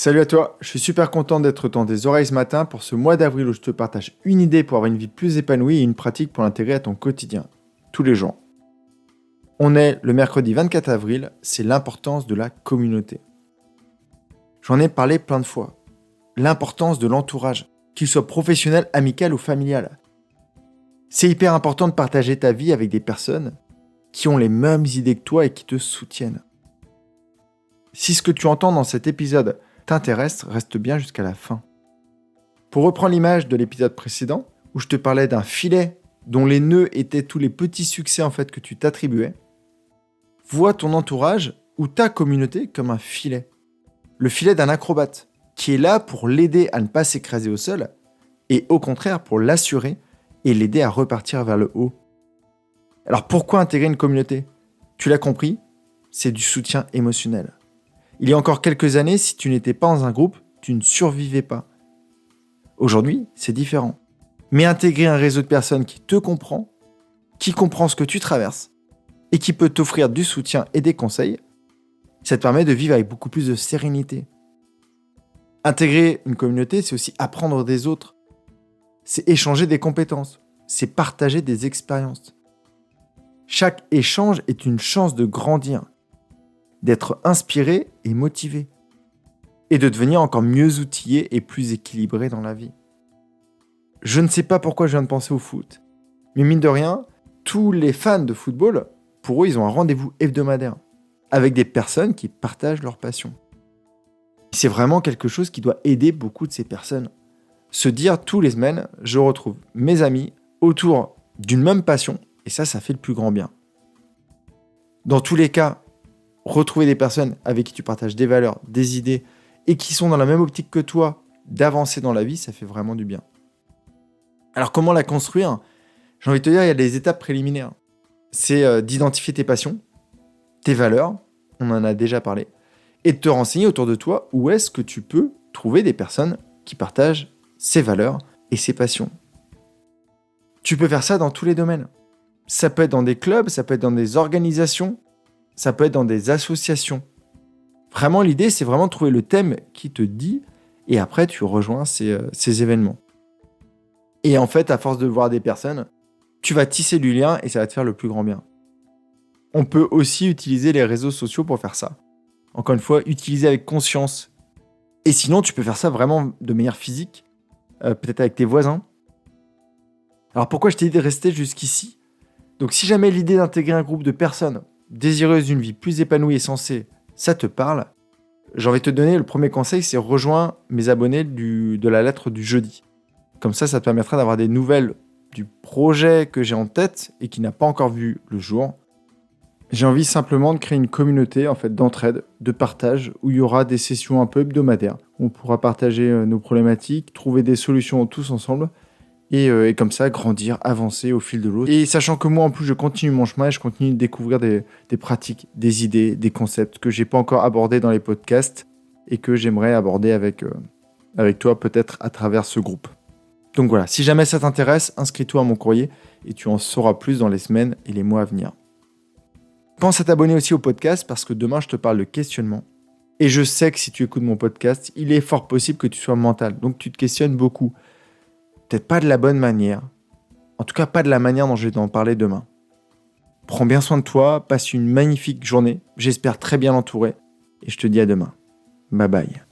Salut à toi, je suis super content d'être dans tes oreilles ce matin pour ce mois d'avril où je te partage une idée pour avoir une vie plus épanouie et une pratique pour l'intégrer à ton quotidien, tous les jours. On est le mercredi 24 avril, c'est l'importance de la communauté. J'en ai parlé plein de fois. L'importance de l'entourage, qu'il soit professionnel, amical ou familial. C'est hyper important de partager ta vie avec des personnes qui ont les mêmes idées que toi et qui te soutiennent. Si ce que tu entends dans cet épisode t'intéresse, reste bien jusqu'à la fin. Pour reprendre l'image de l'épisode précédent, où je te parlais d'un filet dont les nœuds étaient tous les petits succès que tu t'attribuais, vois ton entourage ou ta communauté comme un filet. Le filet d'un acrobate, qui est là pour l'aider à ne pas s'écraser au sol, et au contraire pour l'assurer et l'aider à repartir vers le haut. Alors pourquoi intégrer une communauté ? Tu l'as compris, c'est du soutien émotionnel. Il y a encore quelques années, si tu n'étais pas dans un groupe, tu ne survivais pas. Aujourd'hui, c'est différent. Mais intégrer un réseau de personnes qui te comprend, qui comprend ce que tu traverses, et qui peut t'offrir du soutien et des conseils, ça te permet de vivre avec beaucoup plus de sérénité. Intégrer une communauté, c'est aussi apprendre des autres. C'est échanger des compétences. C'est partager des expériences. Chaque échange est une chance de grandir, d'être inspiré et motivé, et de devenir encore mieux outillé et plus équilibré dans la vie. Je ne sais pas pourquoi je viens de penser au foot, mais mine de rien, tous les fans de football, pour eux, ils ont un rendez-vous hebdomadaire, avec des personnes qui partagent leur passion. C'est vraiment quelque chose qui doit aider beaucoup de ces personnes. Se dire tous les semaines, je retrouve mes amis autour d'une même passion, et ça fait le plus grand bien. Dans tous les cas, retrouver des personnes avec qui tu partages des valeurs, des idées, et qui sont dans la même optique que toi, d'avancer dans la vie, ça fait vraiment du bien. Alors comment la construire ? J'ai envie de te dire, il y a des étapes préliminaires. C'est d'identifier tes passions, tes valeurs, on en a déjà parlé, et de te renseigner autour de toi où est-ce que tu peux trouver des personnes qui partagent ces valeurs et ces passions. Tu peux faire ça dans tous les domaines. Ça peut être dans des clubs, ça peut être dans des organisations, ça peut être dans des associations. Vraiment, l'idée, c'est vraiment de trouver le thème qui te dit, et après, tu rejoins ces événements. Et en fait, à force de voir des personnes, tu vas tisser du lien et ça va te faire le plus grand bien. On peut aussi utiliser les réseaux sociaux pour faire ça. Encore une fois, utiliser avec conscience. Et sinon, tu peux faire ça vraiment de manière physique, peut-être avec tes voisins. Alors pourquoi je t'ai dit de rester jusqu'ici ? Donc si jamais l'idée d'intégrer un groupe de personnes désireuses d'une vie plus épanouie et sensée, ça te parle, j'ai envie de te donner le premier conseil, c'est rejoins mes abonnés de la lettre du jeudi. Comme ça te permettra d'avoir des nouvelles du projet que j'ai en tête et qui n'a pas encore vu le jour. J'ai envie simplement de créer une communauté d'entraide, de partage, où il y aura des sessions un peu hebdomadaires. On pourra partager nos problématiques, trouver des solutions tous ensemble, et comme ça grandir, avancer au fil de l'eau. Et sachant que moi en plus je continue mon chemin et je continue de découvrir des pratiques, des idées, des concepts que j'ai pas encore abordés dans les podcasts et que j'aimerais aborder avec toi peut-être à travers ce groupe. Donc voilà, si jamais ça t'intéresse, inscris-toi à mon courrier et tu en sauras plus dans les semaines et les mois à venir. Pense à t'abonner aussi au podcast parce que demain je te parle de questionnement. Et je sais que si tu écoutes mon podcast, il est fort possible que tu sois mental, donc tu te questionnes beaucoup. Peut-être pas de la bonne manière. En tout cas, pas de la manière dont je vais t'en parler demain. Prends bien soin de toi, passe une magnifique journée. J'espère très bien l'entourer. Et je te dis à demain. Bye bye.